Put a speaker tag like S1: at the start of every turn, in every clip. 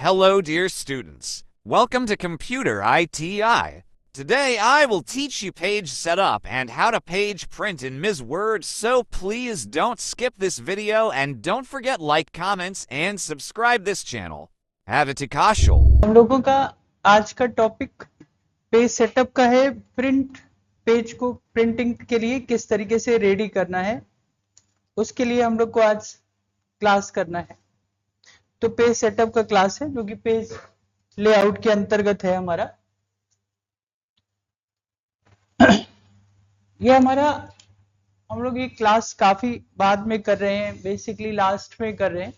S1: Hello, dear students. Welcome to Computer ITI. Today I will teach you page setup and how to page print in Ms. Word, so please don't skip this video and don't forget like, comments, and subscribe this channel. Have it to Kashul.
S2: हम लोगों का आज का topic page setup का है। Print page को printing के लिए किस तरीके से रेडी करना है, उसके लिए हम लोग को आज क्लास करना है। तो पेज सेटअप का क्लास है जो कि पेज लेआउट के अंतर्गत है हमारा। ये हमारा हम लोग ये क्लास काफी बाद में कर रहे हैं, बेसिकली लास्ट में कर रहे हैं,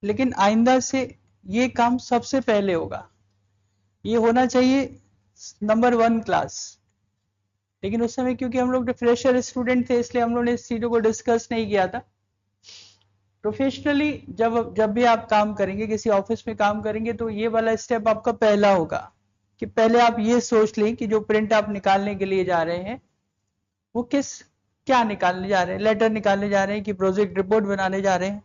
S2: लेकिन आइंदा से ये काम सबसे पहले होगा। ये होना चाहिए नंबर 1 क्लास। लेकिन उस समय क्योंकि हम लोग फ्रेशर स्टूडेंट थे, इसलिए हम लोगों ने इस चीजों को डिस्कस नहीं किया था। प्रोफेशनली जब भी आप काम करेंगे, किसी ऑफिस में काम करेंगे, तो ये वाला स्टेप आपका पहला होगा कि पहले आप ये सोच लें कि जो प्रिंट आप निकालने के लिए जा रहे हैं वो क्या निकालने जा रहे हैं। लेटर निकालने जा रहे हैं कि प्रोजेक्ट रिपोर्ट बनाने जा रहे हैं।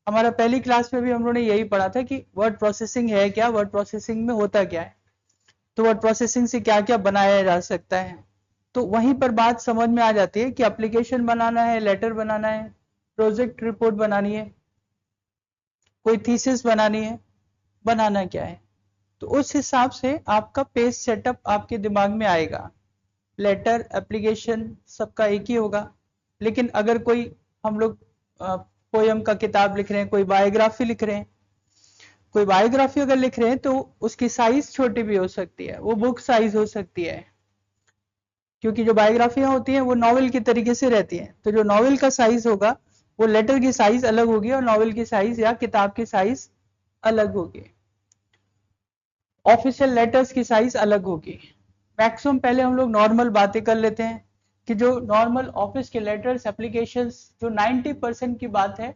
S2: हमारा पहली क्लास में भी हम लोगों ने यही पढ़ा था कि वर्ड प्रोसेसिंग है क्या, वर्ड प्रोसेसिंग में होता क्या है, तो वर्ड प्रोसेसिंग से क्या क्या बनाया जा सकता है। तो वहीं पर बात समझ में आ जाती है कि एप्लीकेशन बनाना है, लेटर बनाना है, प्रोजेक्ट रिपोर्ट बनानी है, कोई थीसिस बनानी है, बनाना क्या है। तो उस हिसाब से आपका पेज सेटअप आपके दिमाग में आएगा। लेटर, एप्लीकेशन सबका एक ही होगा। लेकिन अगर कोई हम लोग पोयम का किताब लिख रहे हैं, कोई बायोग्राफी लिख रहे हैं, कोई बायोग्राफी अगर लिख रहे हैं तो उसकी साइज छोटी भी हो सकती है, वो बुक साइज हो सकती है, क्योंकि जो बायोग्राफियां होती हैं वो नॉवेल की तरीके से रहती हैं। तो जो नॉवेल का साइज होगा वो लेटर की साइज अलग होगी और नॉवेल की साइज या किताब की साइज अलग होगी। ऑफिशियल लेटर्स की साइज अलग होगी। मैक्सिमम पहले हम लोग नॉर्मल बातें कर लेते हैं कि जो नॉर्मल ऑफिस के लेटर्स, एप्लीकेशंस, जो 90% की बात है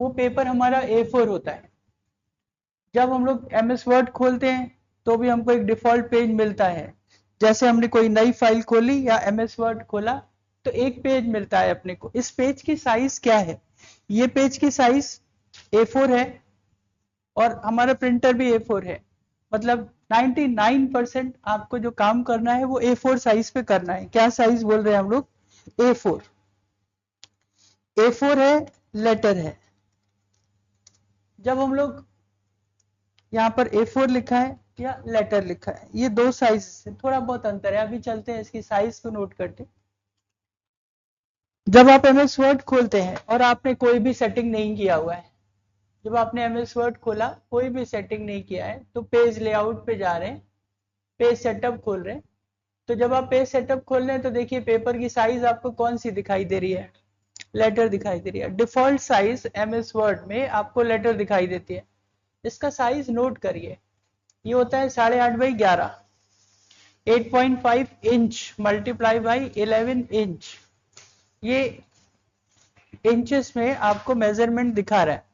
S2: वो पेपर हमारा A4 होता है। जब हम लोग MS वर्ड खोलते हैं तो भी हमको एक डिफॉल्ट पेज मिलता है। जैसे हमने कोई नई फाइल खोली या MS वर्ड खोला तो एक पेज मिलता है अपने को। इस पेज की साइज क्या है? ये पेज की साइज A4 है और हमारा प्रिंटर भी A4 है। मतलब 99% आपको जो काम करना है वो A4 साइज पे करना है। क्या साइज बोल रहे हैं हम लोग? A4। A4 है, लेटर है। जब हम लोग यहाँ पर A4 लिखा है या लेटर लिखा है, ये दो साइज से थोड़ा बहुत अंतर है। अभी चलते हैं इसकी साइज को नोट करते। जब आप MS वर्ड खोलते हैं और आपने कोई भी सेटिंग नहीं किया हुआ है, जब आपने MS वर्ड खोला, कोई भी सेटिंग नहीं किया है, तो पेज लेआउट पे जा रहे हैं, पेज सेटअप खोल रहे हैं। तो जब आप पेज सेटअप खोल रहे हैं तो देखिए पेपर की साइज आपको कौन सी दिखाई दे रही है? लेटर दिखाई दे रही है। डिफॉल्ट साइज MS वर्ड में आपको लेटर दिखाई देती है। इसका साइज नोट करिए, ये होता है 8.5x11, 8.5 inch multiply by 11 inch. ये इंचेस में आपको मेजरमेंट दिखा रहा है।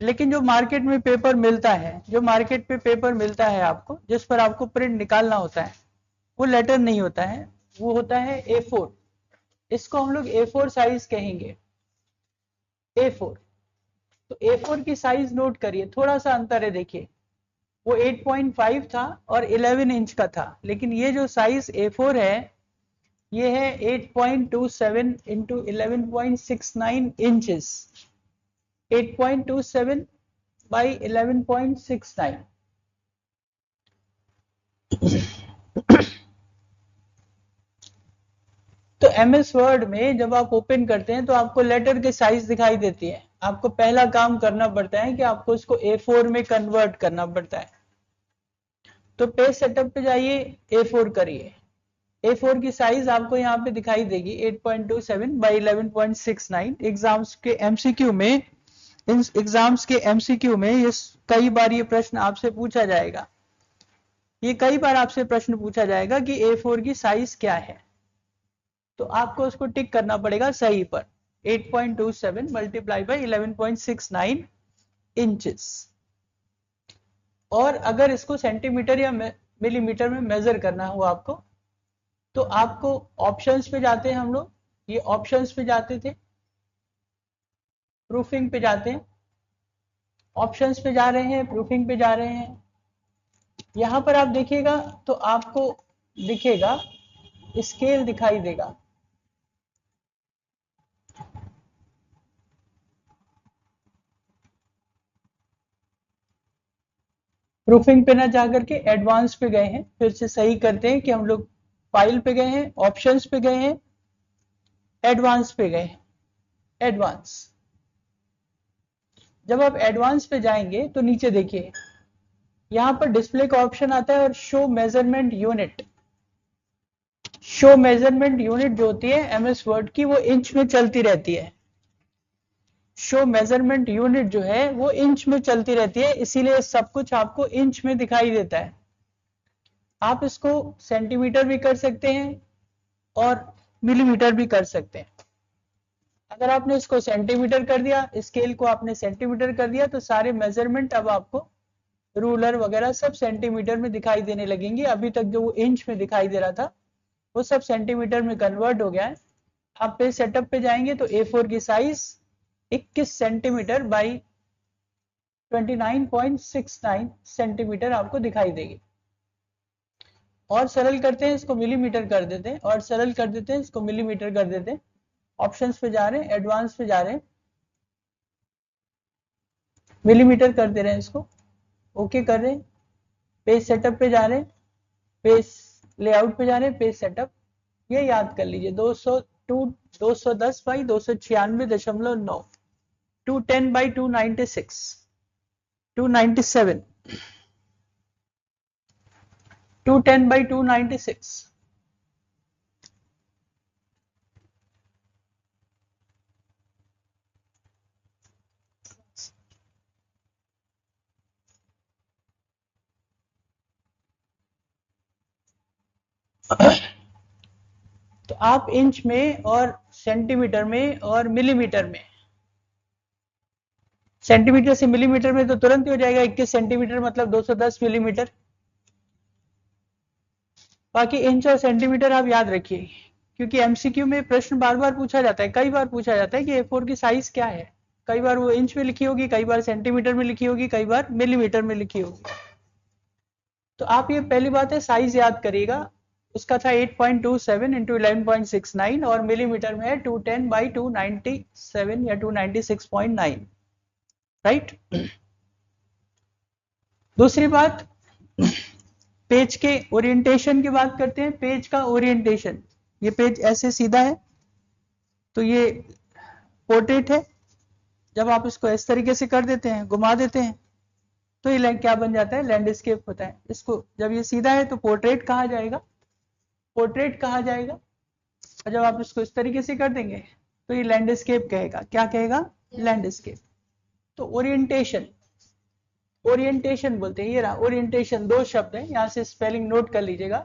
S2: लेकिन जो मार्केट में पेपर मिलता है, जो मार्केट पे पेपर मिलता है आपको, जिस पर आपको प्रिंट निकालना होता है, वो लेटर नहीं होता है, वो होता है A4। इसको हम लोग A4 साइज कहेंगे। A4। तो A4 की साइज नोट करिए, थोड़ा सा अंतर है। देखिए वो 8.5 था और 11 इंच का था, लेकिन ये जो साइज A4 है ये है 8.27 इंटू 11.69 इंचेस। 8.27 बाई 11.69। तो MS वर्ड में जब आप ओपन करते हैं तो आपको लेटर की साइज दिखाई देती है। आपको पहला काम करना पड़ता है कि आपको उसको A4 में कन्वर्ट करना पड़ता है। तो पेज सेटअप पे जाइए, A4 करिए। A4 की साइज आपको यहाँ पे दिखाई देगी 8.27 बाई 11.69। एग्जाम्स के MCQ में, इन एग्जाम्स के MCQ में ये कई बार ये प्रश्न आपसे पूछा जाएगा। ये कई बार आपसे प्रश्न पूछा जाएगा कि A4 की साइज क्या है, तो आपको उसको टिक करना पड़ेगा सही पर। 8.27 मल्टीप्लाई बाई 11.69 इंचेस। और अगर इसको सेंटीमीटर या मिलीमीटर में मेजर करना हो आपको, तो आपको ऑप्शंस पे जाते हैं हम लोग। ये ऑप्शंस पे जाते थे, प्रूफिंग पे जाते हैं, ऑप्शंस पे जा रहे हैं, प्रूफिंग पे जा रहे हैं। यहां पर आप देखिएगा तो आपको दिखेगा, स्केल दिखाई देगा। प्रूफिंग पे ना जाकर के एडवांस पे गए हैं। फिर से सही करते हैं कि हम लोग फाइल पे गए हैं, ऑप्शंस पे गए हैं, एडवांस पे गए हैं। एडवांस, जब आप एडवांस पे जाएंगे तो नीचे देखिए, यहां पर डिस्प्ले का ऑप्शन आता है और show measurement unit. Show measurement unit जो होती है एमएस वर्ड की, वो इंच में चलती रहती है। शो मेजरमेंट यूनिट जो है वो इंच में चलती रहती है, इसीलिए सब कुछ आपको इंच में दिखाई देता है। आप इसको सेंटीमीटर भी कर सकते हैं और मिलीमीटर भी कर सकते हैं। अगर आपने इसको सेंटीमीटर कर दिया, स्केल को आपने सेंटीमीटर कर दिया, तो सारे मेजरमेंट अब आपको रूलर वगैरह सब सेंटीमीटर में दिखाई देने लगेंगे। अभी तक जो वो इंच में दिखाई दे रहा था वो सब सेंटीमीटर में कन्वर्ट हो गया है। आप पेज सेटअप पे जाएंगे तो A4 की साइज 21 सेंटीमीटर बाई 29.69 सेंटीमीटर आपको दिखाई देगी। और सरल करते हैं इसको मिलीमीटर कर देते हैं, और सरल कर देते हैं इसको मिलीमीटर कर देते हैं। ऑप्शंस पे जा रहे हैं, एडवांस पे जा रहे हैं, मिलीमीटर कर दे रहे हैं इसको, ओके कर रहे हैं। पेज सेटअप पे जा रहे हैं, पेज लेआउट पे जा रहे हैं, पेज सेटअप। ये याद कर लीजिए 210 बाई 296.9, 210 बाई 296, 297, 210 बाई 296। तो आप इंच में और सेंटीमीटर में और मिलीमीटर में, सेंटीमीटर से मिलीमीटर में तो तुरंत ही हो जाएगा, 21 सेंटीमीटर मतलब 210 मिलीमीटर। बाकी इंच और सेंटीमीटर आप याद रखिए, क्योंकि एमसीक्यू में प्रश्न बार बार पूछा जाता है, कई बार पूछा जाता है कि A4 की साइज क्या है। कई बार वो इंच में लिखी होगी, कई बार सेंटीमीटर में लिखी होगी, कई बार मिलीमीटर में लिखी होगी। तो आप ये पहली बात है साइज याद करिएगा। उसका था 8.27 इंटू 11.69 और मिलीमीटर में है 210 बाई 297 या 296.9, राइट। दूसरी बात, पेज के ओरिएंटेशन की बात करते हैं। पेज का ओरिएंटेशन, ये पेज ऐसे सीधा है तो ये पोर्ट्रेट है। जब आप इसको इस तरीके से कर देते हैं, घुमा देते हैं, तो ये क्या बन जाता है, लैंडस्केप होता है। इसको जब ये सीधा है तो पोर्ट्रेट कहा जाएगा, पोर्ट्रेट कहा जाएगा। और जब आप इसको इस तरीके से कर देंगे तो ये लैंडस्केप कहेगा। क्या कहेगा, लैंडस्केप। तो ओरिएंटेशन, ओरिएंटेशन बोलते हैं। ये रहा ओरिएंटेशन, दो शब्द है, यहां से स्पेलिंग नोट कर लीजिएगा,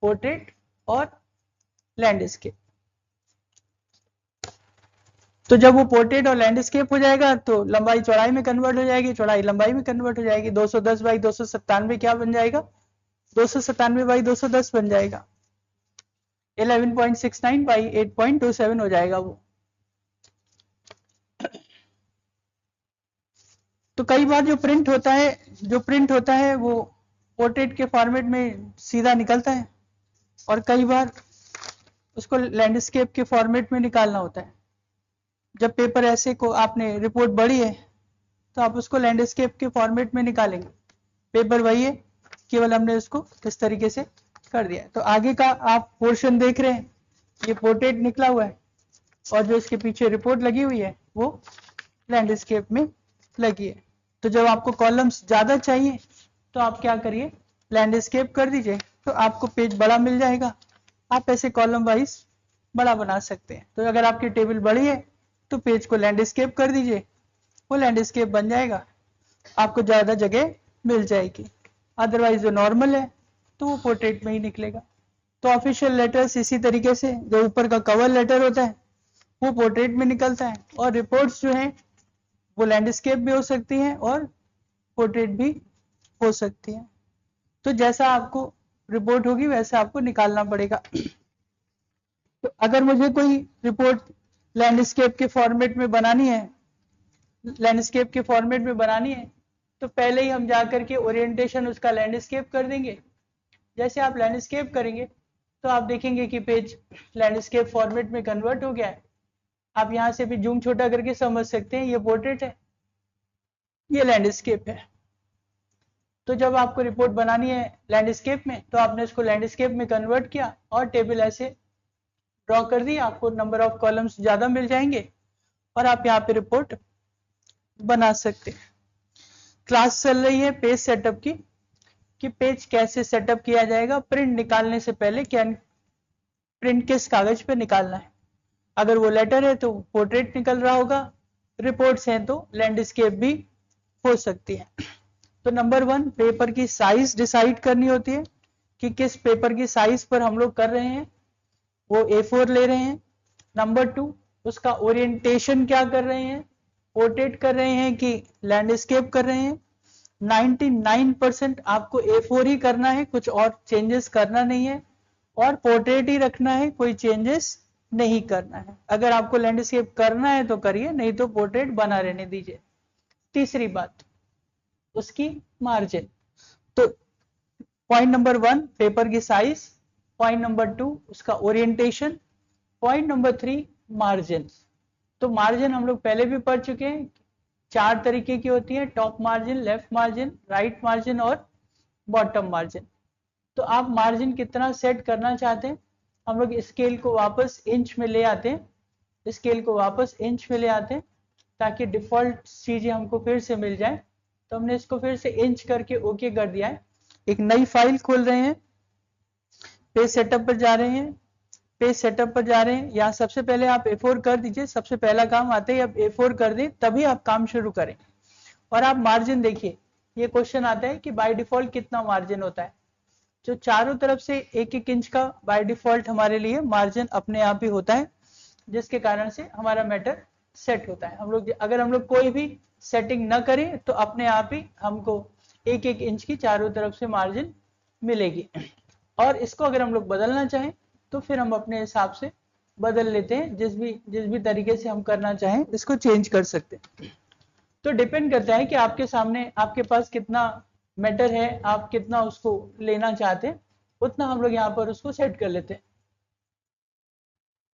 S2: पोर्ट्रेट और लैंडस्केप। तो जब वो पोर्ट्रेट और लैंडस्केप हो जाएगा तो लंबाई चौड़ाई में कन्वर्ट हो जाएगी, चौड़ाई लंबाई में कन्वर्ट हो जाएगी। 210 बाई 297 क्या बन जाएगा, 297 बाई 210 बन जाएगा। 11.69 बाई 8.27 हो जाएगा वो। तो कई बार जो प्रिंट होता है वो पोर्ट्रेट के फॉर्मेट में सीधा निकलता है, और कई बार उसको लैंडस्केप के फॉर्मेट में निकालना होता है। जब पेपर ऐसे को आपने रिपोर्ट बड़ी है तो आप उसको लैंडस्केप के फॉर्मेट में निकालेंगे। पेपर वही है, केवल हमने उसको इस तरीके से कर दिया है। तो आगे का आप पोर्शन देख रहे हैं, ये पोर्ट्रेट निकला हुआ है, और जो इसके पीछे रिपोर्ट लगी हुई है वो लैंडस्केप में लगी है। तो जब आपको कॉलम्स ज्यादा चाहिए तो आप क्या करिए, लैंडस्केप कर दीजिए, तो आपको पेज बड़ा मिल जाएगा। आप ऐसे कॉलम वाइज बड़ा बना सकते हैं। तो अगर आपकी टेबल बड़ी है तो पेज को लैंडस्केप कर दीजिए, वो लैंडस्केप बन जाएगा, आपको ज्यादा जगह मिल जाएगी। अदरवाइज जो नॉर्मल है तो वो पोर्ट्रेट में ही निकलेगा। तो ऑफिशियल लेटर्स इसी तरीके से, जो ऊपर का कवर लेटर होता है वो पोर्ट्रेट में निकलता है, और रिपोर्ट्स जो हैं वो लैंडस्केप भी हो सकती हैं और पोर्ट्रेट भी हो सकती हैं। तो जैसा आपको रिपोर्ट होगी वैसा आपको निकालना पड़ेगा। तो अगर मुझे कोई रिपोर्ट लैंडस्केप के फॉर्मेट में बनानी है, लैंडस्केप के फॉर्मेट में बनानी है तो पहले ही हम जा करके ओरिएंटेशन उसका लैंडस्केप कर देंगे। जैसे आप लैंडस्केप करेंगे तो आप देखेंगे कि पेज लैंडस्केप फॉर्मेट में कन्वर्ट हो गया है। आप यहाँ से भी जूम छोटा करके समझ सकते हैं, ये पोर्ट्रेट है, ये लैंडस्केप है। तो जब आपको रिपोर्ट बनानी है लैंडस्केप में तो आपने इसको लैंडस्केप में कन्वर्ट किया और टेबल ऐसे ड्रॉ कर दी, आपको नंबर ऑफ कॉलम्स ज्यादा मिल जाएंगे और आप यहाँ पे रिपोर्ट बना सकते हैं। क्लास चल रही है पेज सेटअप की, कि पेज कैसे सेटअप किया जाएगा प्रिंट निकालने से पहले, क्या प्रिंट किस कागज पे निकालना है। अगर वो लेटर है तो पोर्ट्रेट निकल रहा होगा, रिपोर्ट्स हैं तो लैंडस्केप भी हो सकती है। तो नंबर 1 पेपर की साइज डिसाइड करनी होती है कि किस पेपर की साइज पर हम लोग कर रहे हैं, वो A4 ले रहे हैं। नंबर 2 उसका ओरिएंटेशन क्या कर रहे हैं, पोर्ट्रेट कर रहे हैं कि लैंडस्केप कर रहे हैं। 99% आपको A4 ही करना है, कुछ और चेंजेस करना नहीं है, और पोर्ट्रेट ही रखना है, कोई चेंजेस नहीं करना है। अगर आपको लैंडस्केप करना है तो करिए, नहीं तो पोर्ट्रेट बना रहने दीजिए। तीसरी बात उसकी मार्जिन। तो पॉइंट नंबर 1 पेपर की साइज, पॉइंट नंबर 2 उसका ओरिएंटेशन, पॉइंट नंबर 3 मार्जिन। तो मार्जिन हम लोग पहले भी पढ़ चुके हैं, 4 तरीके की होती है, top margin, left margin, right margin और बॉटम मार्जिन। तो आप मार्जिन कितना सेट करना चाहते हैं, हम लोग स्केल को वापस इंच में ले आते हैं, स्केल को वापस इंच में ले आते हैं ताकि डिफॉल्ट चीजें हमको फिर से मिल जाए। तो हमने इसको फिर से इंच करके ओके कर दिया है। एक नई फाइल खोल रहे हैं, पेज सेटअप पर जा रहे हैं, पेज सेटअप पर जा रहे हैं। यहाँ सबसे पहले आप A4 कर दीजिए, सबसे पहला काम आते ही आप A4 कर दें तभी आप काम शुरू करें। और आप मार्जिन देखिए, ये क्वेश्चन आता है कि बाय डिफॉल्ट कितना मार्जिन होता है। जो चारों तरफ से 1-1 इंच का बाय डिफॉल्ट हमारे लिए मार्जिन अपने आप ही होता है, जिसके कारण से हमारा मैटर सेट होता है। हम लोग अगर हम लोग कोई भी सेटिंग न करें तो अपने आप ही हमको 1-1 इंच की चारों तरफ से मार्जिन मिलेगी। और इसको अगर हम लोग बदलना चाहें तो फिर हम अपने हिसाब से बदल लेते हैं, जिस भी तरीके से हम करना चाहें इसको चेंज कर सकते हैं। तो डिपेंड करता है कि आपके सामने आपके पास कितना मैटर है, आप कितना उसको लेना चाहते हैं, उतना हम लोग यहाँ पर उसको सेट कर लेते हैं।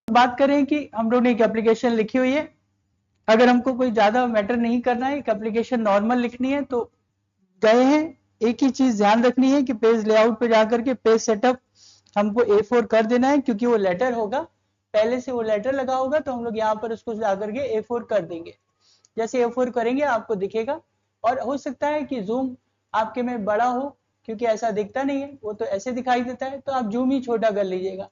S2: बात करें कि हम लोग ने एक एप्लीकेशन लिखी हुई है, अगर हमको कोई ज्यादा मैटर नहीं करना है, एक एप्लीकेशन नॉर्मल लिखनी है तो गए हैं। एक ही चीज ध्यान रखनी है कि पेज लेआउट पे जाकर के पेज सेटअप हमको A4 कर देना है, क्योंकि वो लेटर होगा, पहले से वो लेटर लगा होगा तो हम लोग यहाँ पर उसको ला करके A4 कर देंगे। जैसे A4 करेंगे आपको दिखेगा, और हो सकता है कि जूम आपके में बड़ा हो, क्योंकि ऐसा दिखता नहीं है, वो तो ऐसे दिखाई देता है, तो आप जूम ही छोटा कर लीजिएगा।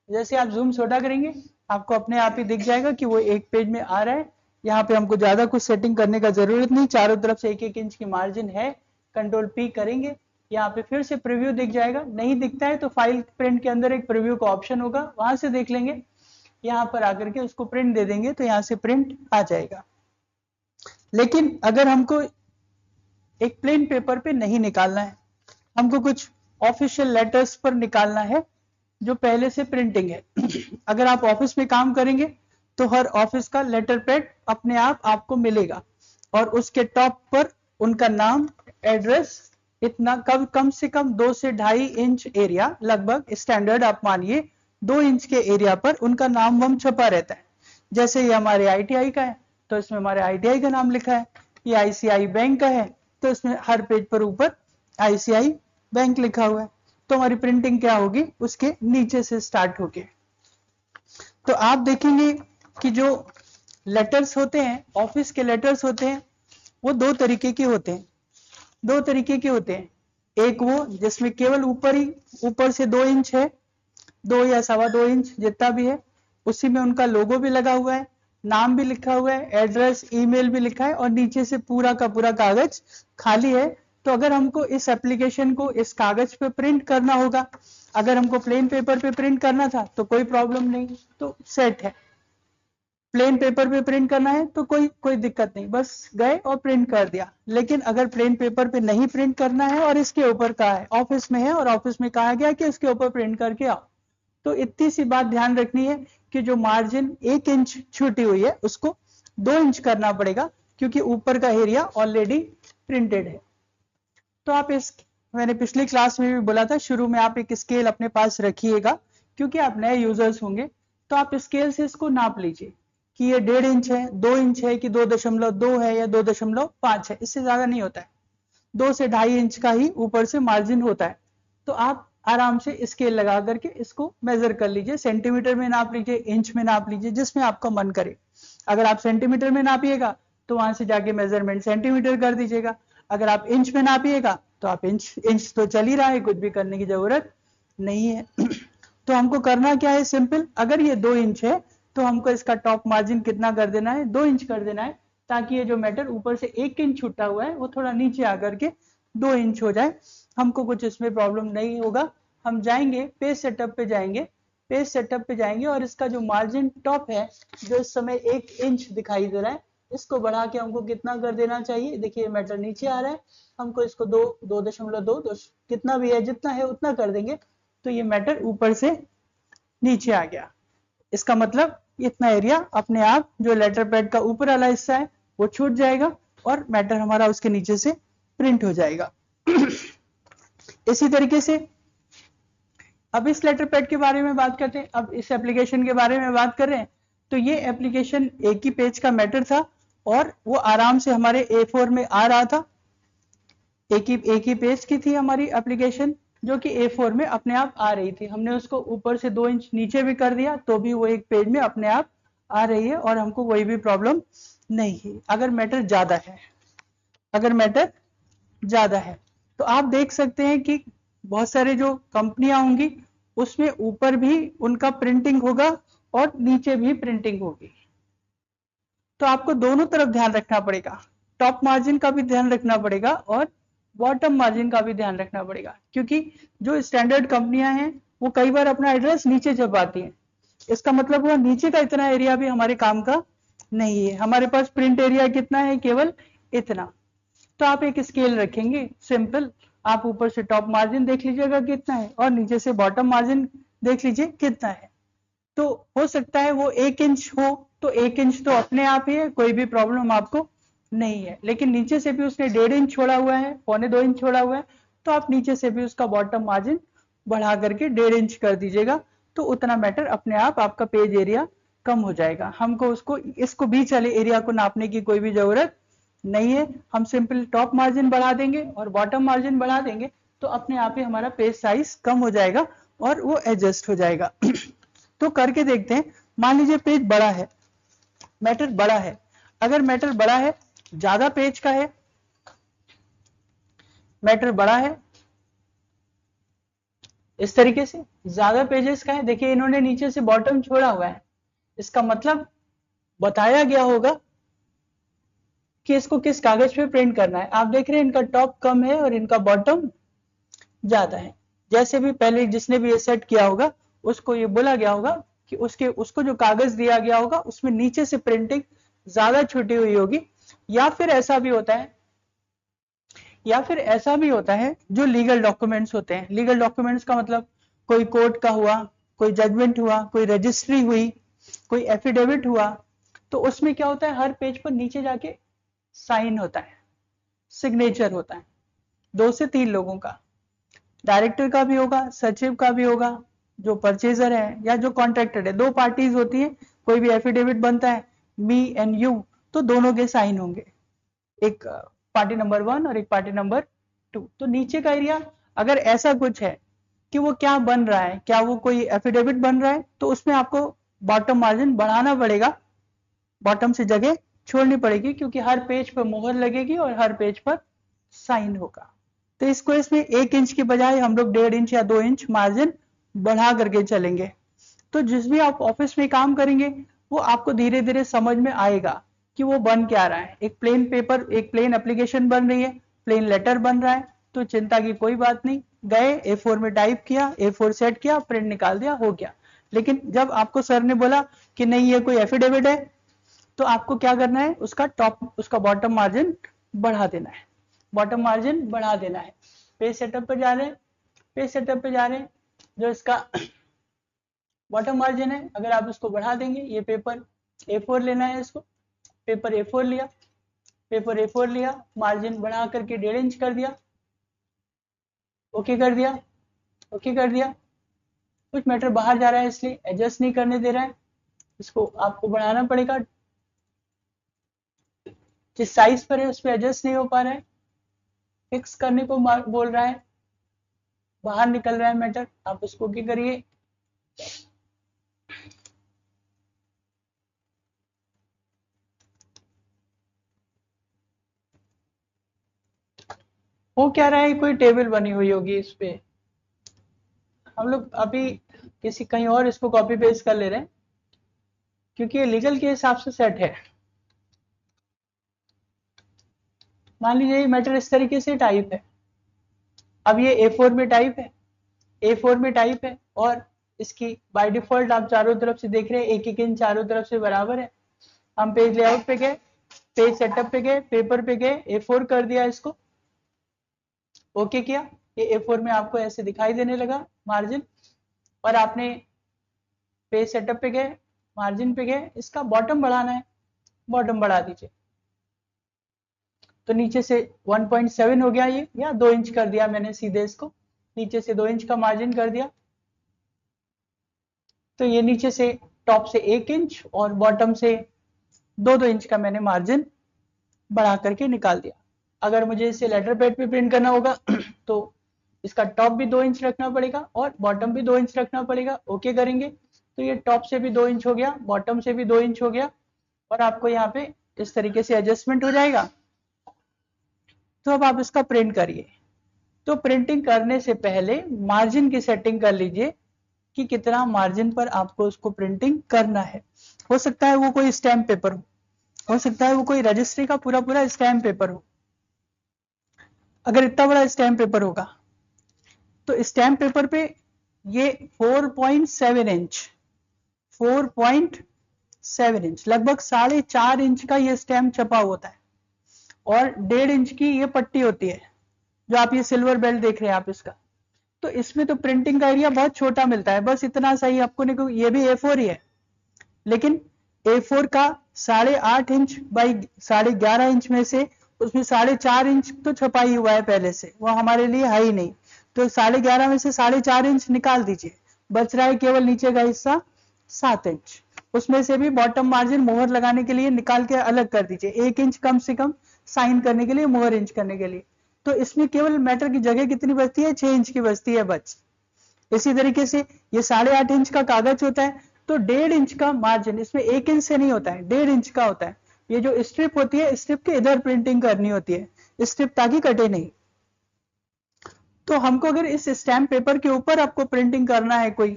S2: जैसे आप जूम छोटा करेंगे आपको अपने आप ही दिख जाएगा कि वो एक पेज में आ रहा है। यहाँ पे हमको ज्यादा कुछ सेटिंग करने का जरूरत नहीं, चारों तरफ से 1-1 इंच की मार्जिन है। कंट्रोल P करेंगे, यहाँ पे फिर से प्रीव्यू दिख जाएगा। नहीं दिखता है तो फाइल प्रिंट के अंदर एक प्रीव्यू का ऑप्शन होगा, वहां से देख लेंगे। यहाँ पर आकर के उसको प्रिंट दे देंगे तो यहाँ से प्रिंट आ जाएगा। लेकिन अगर हमको एक प्लेन पेपर पे नहीं निकालना है, हमको कुछ ऑफिशियल लेटर्स पर निकालना है जो पहले से प्रिंटिंग है। अगर आप ऑफिस में काम करेंगे तो हर ऑफिस का लेटर पैड अपने आप आपको मिलेगा, और उसके टॉप पर उनका नाम, एड्रेस, इतना कम से कम 2 से 2.5 इंच एरिया, लगभग स्टैंडर्ड आप मानिए 2 इंच के एरिया पर उनका नाम वम छपा रहता है। जैसे ये हमारे ITI का है तो इसमें हमारे ITI का नाम लिखा है, ये ICI बैंक का है तो इसमें हर पेज पर ऊपर ICI बैंक लिखा हुआ है। तो हमारी प्रिंटिंग क्या होगी, उसके नीचे से स्टार्ट होगी। तो आप देखेंगे कि जो लेटर्स होते हैं, ऑफिस के लेटर्स होते हैं, वो 2 तरीके के होते हैं। 2 तरीके के होते हैं, एक वो जिसमें केवल ऊपर से 2 इंच है, 2 या 2.25 इंच जितना भी है, उसी में उनका लोगो भी लगा हुआ है, नाम भी लिखा हुआ है, एड्रेस, ईमेल भी लिखा है, और नीचे से पूरा का पूरा कागज खाली है। तो अगर हमको इस एप्लीकेशन को इस कागज पे प्रिंट करना होगा, अगर हमको प्लेन पेपर पे प्रिंट करना था तो कोई प्रॉब्लम नहीं, तो सेट है। प्लेन पेपर पे प्रिंट करना है तो कोई दिक्कत नहीं, बस गए और प्रिंट कर दिया। लेकिन अगर प्लेन पेपर पे नहीं प्रिंट करना है और इसके ऊपर कहा है, ऑफिस में है और ऑफिस में कहा गया कि इसके ऊपर प्रिंट करके आओ, तो इतनी सी बात ध्यान रखनी है कि जो मार्जिन 1 इंच छूटी हुई है उसको 2 इंच करना पड़ेगा, क्योंकि ऊपर का एरिया ऑलरेडी प्रिंटेड है। तो आप मैंने पिछली क्लास में भी बोला था, शुरू में आप एक स्केल अपने पास रखिएगा, क्योंकि आप नए यूजर्स होंगे। तो आप स्केल से इसको नाप लीजिए कि ये 1.5 इंच है, 2 इंच है कि 2.2 है या 2.5 है। इससे ज्यादा नहीं होता है, 2 से 2.5 इंच का ही ऊपर से मार्जिन होता है। तो आप आराम से स्केल लगा करके इसको मेजर कर लीजिए, सेंटीमीटर में नाप लीजिए, इंच में नाप लीजिए, जिसमें आपका मन करे। अगर आप सेंटीमीटर में नापिएगा तो वहां से जाके मेजरमेंट सेंटीमीटर कर दीजिएगा। अगर आप इंच में नापिएगा तो आप इंच तो चल ही रहा है, कुछ भी करने की जरूरत नहीं है। तो हमको करना क्या है, सिंपल। अगर ये 2 इंच है तो हमको इसका टॉप मार्जिन कितना कर देना है, 2 इंच कर देना है, ताकि ये जो मैटर ऊपर से 1 इंच छुटा हुआ है वो थोड़ा नीचे आकर के 2 इंच हो जाए। हमको कुछ इसमें प्रॉब्लम नहीं होगा। हम जाएंगे पेज सेटअप पे जाएंगे, पेज सेटअप पे जाएंगे और इसका जो मार्जिन टॉप है, जो इस समय 1 इंच दिखाई दे रहा है, इसको बढ़ा के हमको कितना कर देना चाहिए। देखिए मैटर नीचे आ रहा है, हमको इसको 2.2 कितना भी है, जितना है उतना कर देंगे। तो ये मैटर ऊपर से नीचे आ गया। इसका मतलब इतना एरिया अपने आप, जो लेटर पैड का ऊपर वाला हिस्सा है वो छूट जाएगा और मैटर हमारा उसके नीचे से प्रिंट हो जाएगा। इसी तरीके से अब इस लेटर पैड के बारे में बात करते हैं। अब इस एप्लीकेशन के बारे में बात कर रहे हैं। तो ये एप्लीकेशन एक ही पेज का मैटर था और वो आराम से हमारे A4 में आ रहा था। एक ही पेज की थी हमारी एप्लीकेशन, जो कि A4 में अपने आप आ रही थी। हमने उसको ऊपर से 2 इंच नीचे भी कर दिया तो भी वो एक पेज में अपने आप आ रही है और हमको कोई भी प्रॉब्लम नहीं है। अगर मैटर ज्यादा है, अगर मैटर ज्यादा है तो आप देख सकते हैं कि बहुत सारे जो कंपनियां होंगी उसमें ऊपर भी उनका प्रिंटिंग होगा और नीचे भी प्रिंटिंग होगी। तो आपको दोनों तरफ ध्यान रखना पड़ेगा, टॉप मार्जिन का भी ध्यान रखना पड़ेगा और बॉटम मार्जिन का भी ध्यान रखना पड़ेगा, क्योंकि जो स्टैंडर्ड कंपनियां हैं वो कई बार अपना एड्रेस नीचे छपाती हैं। इसका मतलब हुआ नीचे का इतना एरिया भी हमारे काम का नहीं है। हमारे पास प्रिंट एरिया कितना है, केवल इतना। तो आप एक स्केल रखेंगे सिंपल, आप ऊपर से टॉप मार्जिन देख लीजिएगा कितना है और नीचे से बॉटम मार्जिन देख लीजिए कितना है। तो हो सकता है वो 1 इंच हो, तो 1 इंच तो अपने आप ही है, कोई भी प्रॉब्लम आपको नहीं है। लेकिन नीचे से भी उसने 1.5 इंच छोड़ा हुआ है, 1.25 इंच छोड़ा हुआ है, तो आप नीचे से भी उसका बॉटम मार्जिन बढ़ा करके 1.5 इंच कर दीजिएगा। तो उतना मैटर अपने आप आपका पेज एरिया कम हो जाएगा। हमको इसको बीच वाले एरिया को नापने की कोई भी जरूरत नहीं है। हम सिंपल टॉप मार्जिन बढ़ा देंगे और बॉटम मार्जिन बढ़ा देंगे तो अपने आप ही हमारा पेज साइज कम हो जाएगा और वो एडजस्ट हो जाएगा। तो करके देखते हैं। मान लीजिए पेज बड़ा है, मैटर बड़ा है। अगर मैटर बड़ा है, ज्यादा पेज का है, मैटर बड़ा है, इस तरीके से ज्यादा पेजेस का है, देखिए इन्होंने नीचे से बॉटम छोड़ा हुआ है। इसका मतलब बताया गया होगा कि इसको किस कागज पे प्रिंट करना है। आप देख रहे हैं इनका टॉप कम है और इनका बॉटम ज्यादा है। जैसे भी पहले जिसने भी ये सेट किया होगा उसको ये बोला गया होगा कि उसको जो कागज दिया गया होगा उसमें नीचे से प्रिंटिंग ज्यादा छुटी हुई होगी। या फिर ऐसा भी होता है, जो लीगल डॉक्यूमेंट्स होते हैं। लीगल डॉक्यूमेंट्स का मतलब कोई कोर्ट का हुआ, कोई जजमेंट हुआ, कोई रजिस्ट्री हुई, कोई एफिडेविट हुआ, तो उसमें क्या होता है, हर पेज पर नीचे जाके साइन होता है, सिग्नेचर होता है 2 से 3 लोगों का। डायरेक्टर का भी होगा, सचिव का भी होगा, जो परचेजर है या जो कॉन्ट्रैक्टर है, 2 पार्टीज होती है। कोई भी एफिडेविट बनता है, मी एंड यू, तो दोनों के साइन होंगे, एक पार्टी नंबर 1 और एक पार्टी नंबर 2। तो नीचे का एरिया अगर ऐसा कुछ है कि वो क्या बन रहा है, क्या वो कोई एफिडेविट बन रहा है, तो उसमें आपको बॉटम मार्जिन बढ़ाना पड़ेगा, बॉटम से जगह छोड़नी पड़ेगी, क्योंकि हर पेज पर मोहर लगेगी और हर पेज पर साइन होगा। तो इसको इसमें 1 इंच की बजाय हम लोग 1.5 इंच या 2 इंच मार्जिन बढ़ा करके चलेंगे। तो जिस भी आप ऑफिस में काम करेंगे वो आपको धीरे धीरे समझ में आएगा कि वो बन क्या रहा है। एक प्लेन पेपर, एक प्लेन एप्लीकेशन बन रही है, प्लेन लेटर बन रहा है, तो चिंता की कोई बात नहीं। गए A4 में टाइप किया, A4 सेट किया, प्रिंट निकाल दिया, हो गया। लेकिन जब आपको सर ने बोला कि नहीं ये कोई एफिडेविट है, तो आपको क्या करना है, उसका बॉटम मार्जिन बढ़ा देना है, बॉटम मार्जिन बढ़ा देना है। पेज सेटअप पे जा रहे हैं, पेज सेटअप पे जा रहे हैं, जो इसका बॉटम मार्जिन है अगर आप इसको बढ़ा देंगे, ये पेपर A4 लेना है, इसको पेपर A4 लिया, पेपर A4 लिया, मार्जिन बढ़ा करके 1.5 इंच कर दिया, ओके कर दिया, ओके कर दिया। कुछ मैटर बाहर जा रहा है इसलिए एडजस्ट नहीं करने दे रहा है, इसको आपको बढ़ाना पड़ेगा। जिस साइज पर है उस पर एडजस्ट नहीं हो पा रहा है, फिक्स करने को बोल रहा है, बाहर निकल रहा है मैटर, आप उसको ओके करिए। हो क्या रहा है, कोई टेबल बनी हुई होगी इस पे, हम लोग अभी किसी कहीं और इसको कॉपी पेस्ट कर ले रहे हैं क्योंकि ये लीगल के हिसाब से सेट है। मान लीजिए ये मैटर इस तरीके से टाइप है, अब ये A4 में टाइप है, A4 में टाइप है और इसकी बाय डिफॉल्ट आप चारों तरफ से देख रहे हैं 1-1 इंच चारों तरफ से बराबर है। हम पेज लेआउट पे गए, पेज सेटअप पे गए, पेपर पे गए, A4 कर दिया, इसको ओके किया, ये A4 में आपको ऐसे दिखाई देने लगा मार्जिन। और आपने पेज सेटअप पे गए, मार्जिन पे गए, इसका बॉटम बढ़ाना है, बॉटम बढ़ा दीजिए। तो नीचे से 1.7 हो गया ये, या 2 इंच कर दिया मैंने सीधे इसको, नीचे से 2 इंच का मार्जिन कर दिया। तो ये नीचे से टॉप से 1 इंच और बॉटम से 2-2 इंच का मैंने मार्जिन बढ़ा करके निकाल दिया। अगर मुझे इसे लेटर पैड पे प्रिंट करना होगा तो इसका टॉप भी 2 इंच रखना पड़ेगा और बॉटम भी 2 इंच रखना पड़ेगा, ओके करेंगे तो ये टॉप से भी 2 इंच हो गया, बॉटम से भी 2 इंच हो गया और आपको यहाँ पे इस तरीके से एडजस्टमेंट हो जाएगा। तो अब आप इसका प्रिंट करिए। तो प्रिंटिंग करने से पहले मार्जिन की सेटिंग कर लीजिए कि कितना मार्जिन पर आपको उसको प्रिंटिंग करना है। हो सकता है वो कोई स्टैम्प पेपर हो सकता है वो कोई रजिस्ट्री का पूरा पूरा स्टैम्प पेपर हो। अगर इतना बड़ा स्टैम्प पेपर होगा तो स्टैम्प पेपर पे ये 4.7 इंच 4.7 इंच लगभग 4.5 इंच का ये स्टैम्प छपा होता है और 1.5 इंच की ये पट्टी होती है जो आप ये सिल्वर बेल्ट देख रहे हैं आप इसका। तो इसमें तो प्रिंटिंग का एरिया बहुत छोटा मिलता है, बस इतना सही आपको नहीं, ये भी A4 ही है लेकिन A4 का 8.5 इंच बाई 11.5 इंच में से उसमें 4.5 इंच तो छपाई हुआ है पहले से, वो हमारे लिए है ही नहीं। तो 11.5 में से 4.5 इंच निकाल दीजिए, बच रहा है केवल नीचे का हिस्सा 7 इंच। उसमें से भी बॉटम मार्जिन मोहर लगाने के लिए निकाल के अलग कर दीजिए, 1 इंच कम से कम साइन करने के लिए, मोहर इंच करने के लिए। तो इसमें केवल मैटर की जगह कितनी बचती है, 6 इंच की बचती है बच। इसी तरीके से ये 8.5 इंच का कागज होता है तो 1.5 इंच का मार्जिन इसमें 1 इंच से नहीं होता है, 1.5 इंच का होता है। ये जो स्ट्रिप होती है, स्ट्रिप के इधर प्रिंटिंग करनी होती है, स्ट्रिप ताकि कटे नहीं। तो हमको अगर इस स्टैम्प पेपर के ऊपर आपको प्रिंटिंग करना है कोई,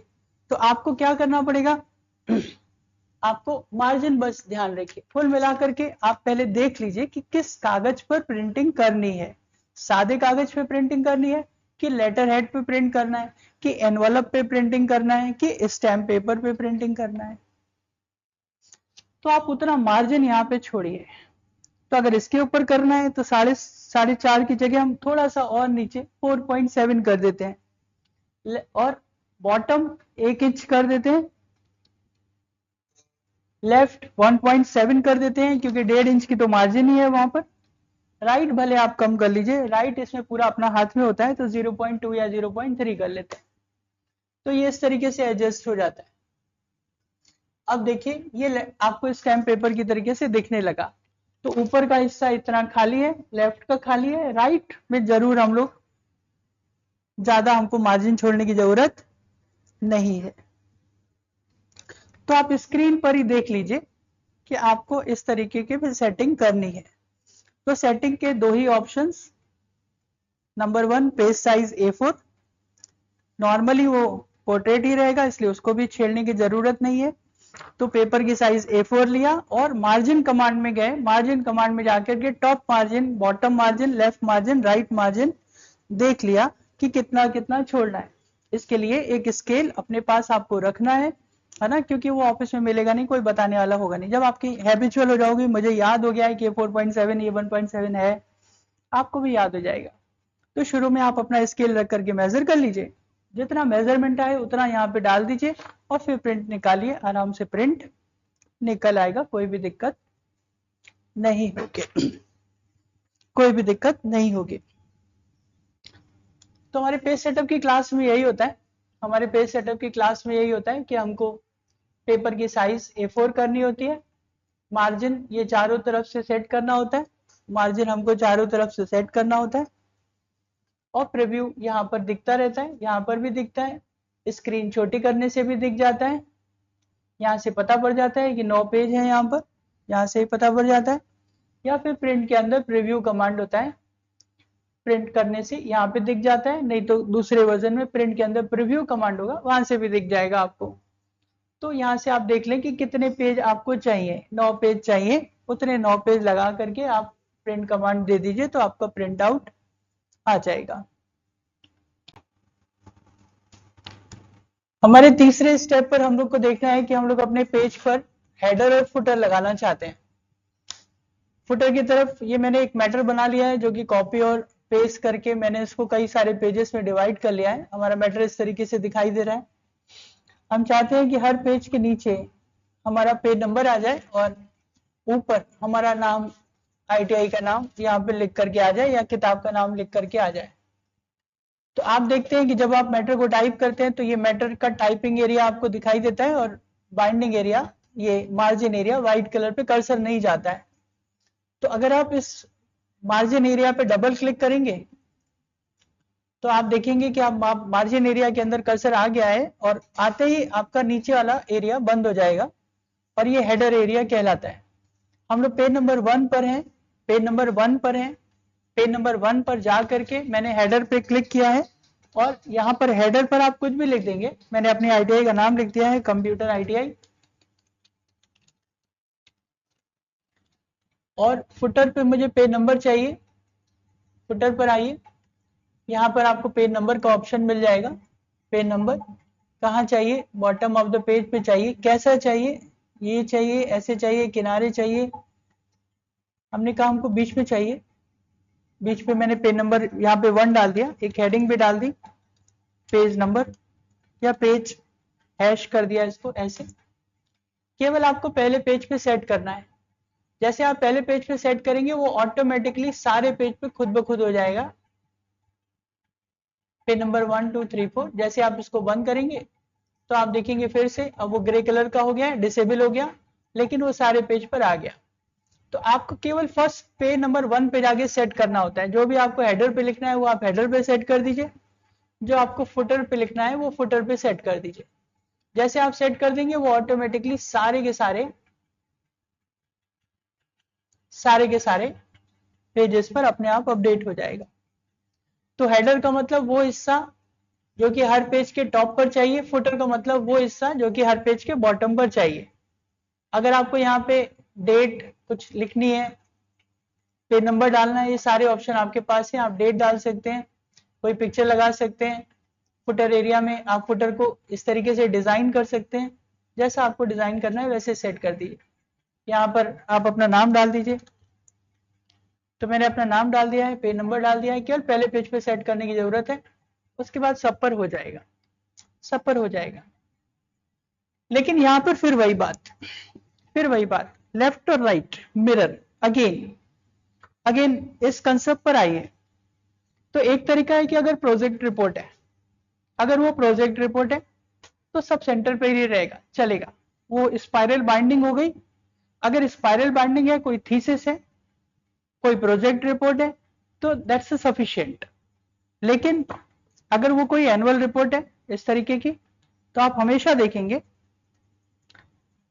S2: तो आपको क्या करना पड़ेगा आपको मार्जिन बस ध्यान रखिए। कुल मिलाकर के आप पहले देख लीजिए कि किस कागज पर प्रिंटिंग करनी है, सादे कागज पे प्रिंटिंग करनी है कि लेटर हेड पे प्रिंट करना है कि एनवलप पे प्रिंटिंग करना है कि स्टैम्प पेपर पे प्रिंटिंग करना है। तो आप उतना मार्जिन यहाँ पे छोड़िए। तो अगर इसके ऊपर करना है तो 4.5 की जगह हम थोड़ा सा और नीचे 4.7 कर देते हैं और बॉटम 1 इंच कर देते हैं, लेफ्ट 1.7 कर देते हैं क्योंकि 1.5 इंच की तो मार्जिन ही है वहां पर। राइट भले आप कम कर लीजिए, राइट इसमें पूरा अपना हाथ में होता है तो 0.2 या 0.3 कर लेते हैं। तो ये इस तरीके से एडजस्ट हो जाता है। अब देखिए ये आपको स्टैम्प पेपर की तरीके से दिखने लगा। तो ऊपर का हिस्सा इतना खाली है, लेफ्ट का खाली है, राइट में जरूर हम लोग ज्यादा हमको मार्जिन छोड़ने की जरूरत नहीं है। तो आप स्क्रीन पर ही देख लीजिए कि आपको इस तरीके की सेटिंग करनी है। तो सेटिंग के 2 ही options, number 1 page size A4, normally वो पोर्ट्रेट ही रहेगा इसलिए उसको भी छेड़ने की जरूरत नहीं है। तो पेपर की साइज A4 लिया और मार्जिन कमांड में गए, मार्जिन कमांड में जाकर के top margin, bottom margin, left margin, right margin देख लिया कि कितना कितना छोड़ना है। इसके लिए एक स्केल अपने पास आपको रखना है ना, क्योंकि वो ऑफिस में मिलेगा नहीं, कोई बताने वाला होगा नहीं। जब आपकी हैबिचुअल हो जाओगी, मुझे याद हो गया है कि 4.7 ये 1.7 है, आपको भी याद हो जाएगा। तो शुरू में आप अपना स्केल रख करके मेजर कर लीजिए, जितना मेजरमेंट आए उतना यहाँ पे डाल दीजिए और फिर प्रिंट निकालिए, आराम से प्रिंट निकल आएगा, कोई भी दिक्कत नहीं होगी। कोई भी दिक्कत नहीं होगी। तो हमारे पेज सेटअप की क्लास में यही होता है, हमारे पेज सेटअप की क्लास में यही होता है कि हमको पेपर की साइज A4 करनी होती है, मार्जिन ये चारों तरफ से सेट करना होता है, मार्जिन हमको चारों तरफ से सेट करना होता है, और प्रीव्यू यहाँ पर दिखता रहता है, यहाँ पर भी दिखता है, स्क्रीन छोटी करने से भी दिख जाता है, यहाँ से पता पड़ जाता है कि 9 पेज है, यहाँ पर यहाँ से ही पता पड़ जाता है, या फिर प्रिंट के अंदर प्रीव्यू कमांड होता है, प्रिंट करने से यहाँ पे दिख जाता है, नहीं तो दूसरे वर्जन में प्रिंट के अंदर प्रीव्यू कमांड होगा, वहां से भी दिख जाएगा आपको। तो यहाँ से आप देख लें कि कितने पेज आपको चाहिए, 9 पेज चाहिए, उतने 9 पेज लगा करके आप प्रिंट कमांड दे दीजिए तो आपका प्रिंट आउट आ जाएगा। हमारे तीसरे स्टेप पर हम लोग को देखना है कि हम लोग अपने पेज पर हेडर और फुटर लगाना चाहते हैं। फुटर की तरफ ये मैंने एक मैटर बना लिया है जो कि कॉपी और पेस्ट करके मैंने इसको कई सारे पेजेस में डिवाइड कर लिया है। हमारा मैटर इस तरीके से दिखाई दे रहा है। हम चाहते हैं कि हर पेज के नीचे हमारा पेज नंबर आ जाए और ऊपर हमारा नाम, ITI का नाम यहाँ पे लिख करके आ जाए या किताब का नाम लिख करके आ जाए। तो आप देखते हैं कि जब आप मैटर को टाइप करते हैं तो ये मैटर का टाइपिंग एरिया आपको दिखाई देता है और बाइंडिंग एरिया, ये मार्जिन एरिया व्हाइट कलर पे कर्सर नहीं जाता है। तो अगर आप इस मार्जिन एरिया पे डबल क्लिक करेंगे तो आप देखेंगे कि आप मार्जिन एरिया के अंदर कर्सर आ गया है और आते ही आपका नीचे वाला एरिया बंद हो जाएगा और ये हेडर एरिया कहलाता है। हम लोग पेज नंबर 1 पर हैं, पेज नंबर 1 पर हैं, पेज नंबर 1 पर जा करके मैंने हेडर पे क्लिक किया है और यहाँ पर हेडर पर आप कुछ भी लिख देंगे। मैंने अपनी ITI का नाम लिख दिया है, कंप्यूटर ITI। और फुटर पे मुझे पेज नंबर चाहिए, फुटर पर आइए, यहाँ पर आपको पेज नंबर का ऑप्शन मिल जाएगा। पेज नंबर कहाँ चाहिए, बॉटम ऑफ द पेज पे चाहिए। कैसा चाहिए, ये चाहिए, ऐसे चाहिए, किनारे चाहिए, हमने कहा हमको बीच में चाहिए। बीच पे मैंने पेज नंबर यहाँ पे 1 डाल दिया, एक हेडिंग भी डाल दी, पेज नंबर या पेज हैश कर दिया इसको ऐसे। केवल आपको पहले पेज पे सेट करना है। जैसे आप पहले पेज पे सेट करेंगे वो ऑटोमेटिकली सारे पेज पे खुद ब खुद हो जाएगा। पेज नंबर 1 2 3 4 जैसे आप इसको बंद करेंगे तो आप देखेंगे फिर से अब वो ग्रे कलर का हो गया, डिसेबल हो गया, लेकिन वो सारे पेज पर आ गया। तो आपको केवल फर्स्ट पेज नंबर 1 पे जाके सेट करना होता है। जो भी आपको हेडर पे लिखना है वो आप हेडर पे सेट कर दीजिए, जो आपको फुटर पे लिखना है वो फुटर पे सेट कर दीजिए। जैसे आप सेट कर देंगे वो ऑटोमेटिकली सारे के सारे पेजेस पर अपने आप अपडेट हो जाएगा। तो हेडर का मतलब वो हिस्सा जो कि हर पेज के टॉप पर चाहिए, फुटर का मतलब वो हिस्सा जो कि हर पेज के बॉटम पर चाहिए। अगर आपको यहाँ पे डेट कुछ लिखनी है, पेज नंबर डालना है, ये सारे ऑप्शन आपके पास हैं। आप डेट डाल सकते हैं, कोई पिक्चर लगा सकते हैं। फुटर एरिया में आप फुटर को इस तरीके से डिजाइन कर सकते हैं, जैसा आपको डिजाइन करना है वैसे सेट कर दीजिए। यहाँ पर आप अपना नाम डाल दीजिए। तो मैंने अपना नाम डाल दिया है, पेज नंबर डाल दिया है, केवल पहले पेज पे सेट करने की जरूरत है। उसके बाद सब पर हो जाएगा, सब पर हो जाएगा। लेकिन यहाँ पर फिर वही बात, लेफ्ट और राइट मिरर अगेन इस कंसेप्ट पर आइए। तो एक तरीका है कि अगर प्रोजेक्ट रिपोर्ट है, अगर वो प्रोजेक्ट रिपोर्ट है तो सब सेंटर पे ही रहेगा, चलेगा। वो स्पाइरल बाइंडिंग हो गई। अगर स्पाइरल बाइंडिंग है, कोई थीसिस है, कोई प्रोजेक्ट रिपोर्ट है, तो दैट्स सफिशिएंट। लेकिन अगर वो कोई एनुअल रिपोर्ट है इस तरीके की, तो आप हमेशा देखेंगे,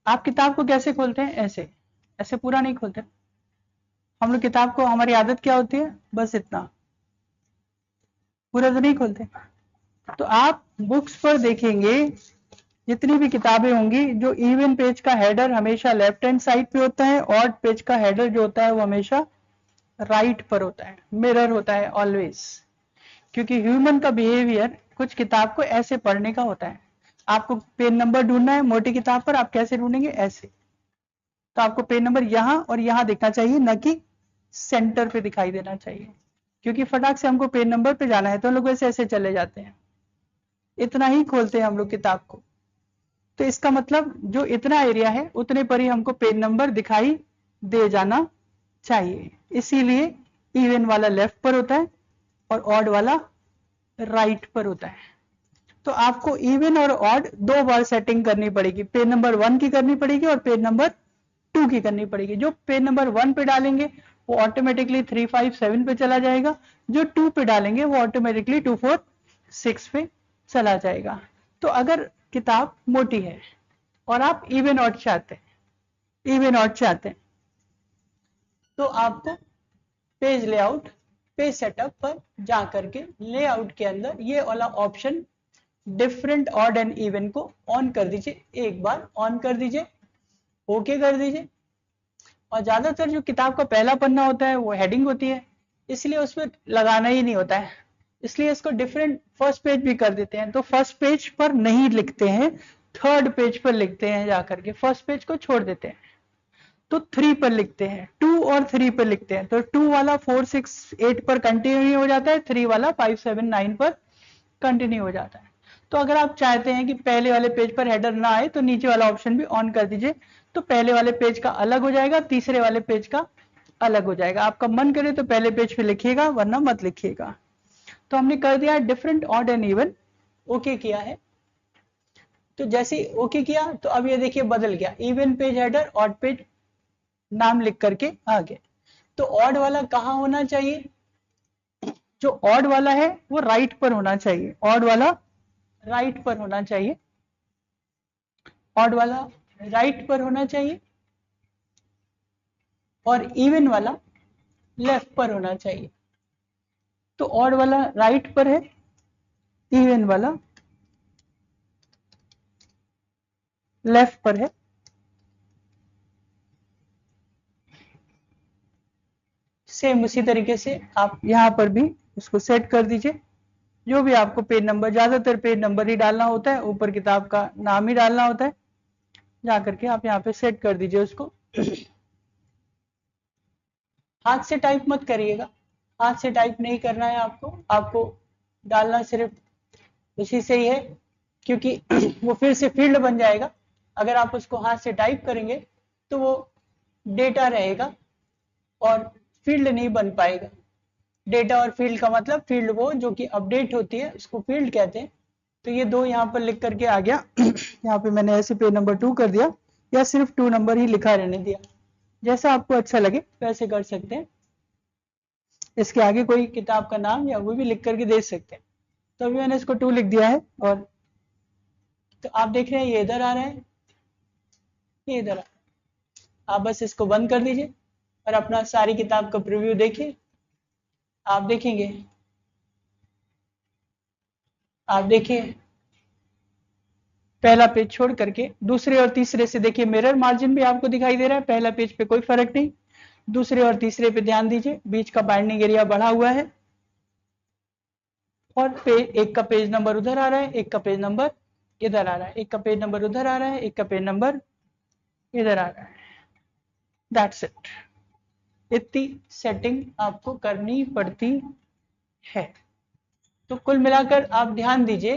S2: आप किताब को कैसे खोलते हैं, ऐसे ऐसे पूरा नहीं खोलते। हम लोग किताब को, हमारी आदत क्या होती है, बस इतना, पूरा तो नहीं खोलते। तो आप बुक्स पर देखेंगे जितनी भी किताबें होंगी, जो इवन पेज का हेडर हमेशा लेफ्ट हैंड साइड पे होता है, ऑड पेज का हेडर जो होता है वो हमेशा राइट पर होता है, मिरर होता है ऑलवेज। क्योंकि ह्यूमन का बिहेवियर कुछ किताब को ऐसे पढ़ने का होता है। आपको पेज नंबर ढूंढना है मोटी किताब पर, आप कैसे ढूंढेंगे, ऐसे। तो आपको पेज नंबर यहाँ और यहाँ दिखना चाहिए, न कि सेंटर पे दिखाई देना चाहिए। क्योंकि फटाक से हमको पेज नंबर पे जाना है तो हम लोग वैसे ऐसे चले जाते हैं, इतना ही खोलते हैं हम लोग किताब को। तो इसका मतलब जो इतना एरिया है उतने पर ही हमको पेज नंबर दिखाई दे जाना चाहिए। इसीलिए इवन वाला लेफ्ट पर होता है और ऑड वाला राइट पर होता है। तो आपको इवन और ऑड 2 बार सेटिंग करनी पड़ेगी, पेज नंबर 1 की करनी पड़ेगी और पेज नंबर 2 की करनी पड़ेगी। जो पेज नंबर 1 पे डालेंगे वो ऑटोमेटिकली 357 पे चला जाएगा, जो 2 पे डालेंगे वो ऑटोमेटिकली 246 पे चला जाएगा। तो अगर किताब मोटी है और आप इवन ऑड चाहते हैं तो आपको पेज लेआउट, पेज सेटअप पर जा करके लेआउट के अंदर ये वाला option different odd and even को ऑन कर दीजिए। एक बार ऑन कर दीजिए, ओके कर दीजिए। और ज्यादातर जो किताब का पहला पन्ना होता है वो हेडिंग होती है, इसलिए उसमें लगाना ही नहीं होता है, इसलिए इसको डिफरेंट फर्स्ट पेज भी कर देते हैं। तो फर्स्ट पेज पर नहीं लिखते हैं, थर्ड पेज पर लिखते हैं जाकर के, फर्स्ट पेज को छोड़ देते हैं। तो 3 पर लिखते हैं, 2 और 3 पर लिखते हैं। तो 2 वाला 4, 6, 8 पर कंटिन्यू हो जाता है, 3 वाला 5, 7, 9 पर कंटिन्यू हो जाता है। तो अगर आप चाहते हैं कि पहले वाले पेज पर हेडर ना आए तो नीचे वाला ऑप्शन भी ऑन कर दीजिए, तो पहले वाले पेज का अलग हो जाएगा, तीसरे वाले पेज का अलग हो जाएगा। आपका मन करे तो पहले पेज पे लिखिएगा, वरना मत लिखिएगा। तो हमने कर दिया different odd and even, okay किया है। तो जैसे ओके किया तो अब ये देखिए बदल गया, even page header, odd page नाम लिख करके आ गए। तो ऑड वाला कहाँ होना चाहिए? जो ऑड वाला है वो राइट पर होना चाहिए, ऑड वाला राइट पर होना चाहिए, ऑड वाला राइट पर होना चाहिए और इवन वाला लेफ्ट पर होना चाहिए। तो ऑड वाला राइट पर है, इवन वाला लेफ्ट पर है। सेम उसी तरीके से आप यहां पर भी इसको सेट कर दीजिए। जो भी आपको पेज नंबर, ज्यादातर पेज नंबर ही डालना होता है, ऊपर किताब का नाम ही डालना होता है, जा करके आप यहाँ पे सेट कर दीजिए उसको। हाथ से टाइप मत करिएगा, हाथ से टाइप नहीं करना है आपको डालना सिर्फ उसी से ही है, क्योंकि वो फिर से फील्ड बन जाएगा। अगर आप उसको हाथ से टाइप करेंगे तो वो डेटा रहेगा और फील्ड नहीं बन पाएगा। डेटा और फील्ड का मतलब, फील्ड वो जो कि अपडेट होती है उसको फील्ड कहते हैं। तो ये 2 यहाँ पर लिख करके आ गया। यहाँ पे मैंने ऐसे पेज नंबर 2 कर दिया, या सिर्फ 2 नंबर ही लिखा रहने दिया, जैसा आपको अच्छा लगे वैसे कर सकते हैं। इसके आगे कोई किताब का नाम या वो भी लिख करके दे सकते हैं। तो अभी मैंने इसको 2 लिख दिया है, और तो आप देख रहे हैं ये इधर आ रहा है, ये इधर आ रहा है। आप बस इसको बंद कर दीजिए और अपना सारी किताब का प्रीव्यू देखिए। आप देखेंगे, आप देखिए पहला पेज छोड़ करके दूसरे और तीसरे से देखिए मिरर मार्जिन भी आपको दिखाई दे रहा है। पहला पेज पे कोई फर्क नहीं, दूसरे और तीसरे पे ध्यान दीजिए, बीच का बाइंडिंग एरिया बढ़ा हुआ है। और एक का पेज नंबर उधर आ रहा है, एक का पेज नंबर इधर आ रहा है, एक का पेज नंबर उधर आ रहा है, एक का पेज नंबर इधर आ रहा है। That's it. इतनी सेटिंग आपको करनी पड़ती है। तो कुल मिलाकर आप ध्यान दीजिए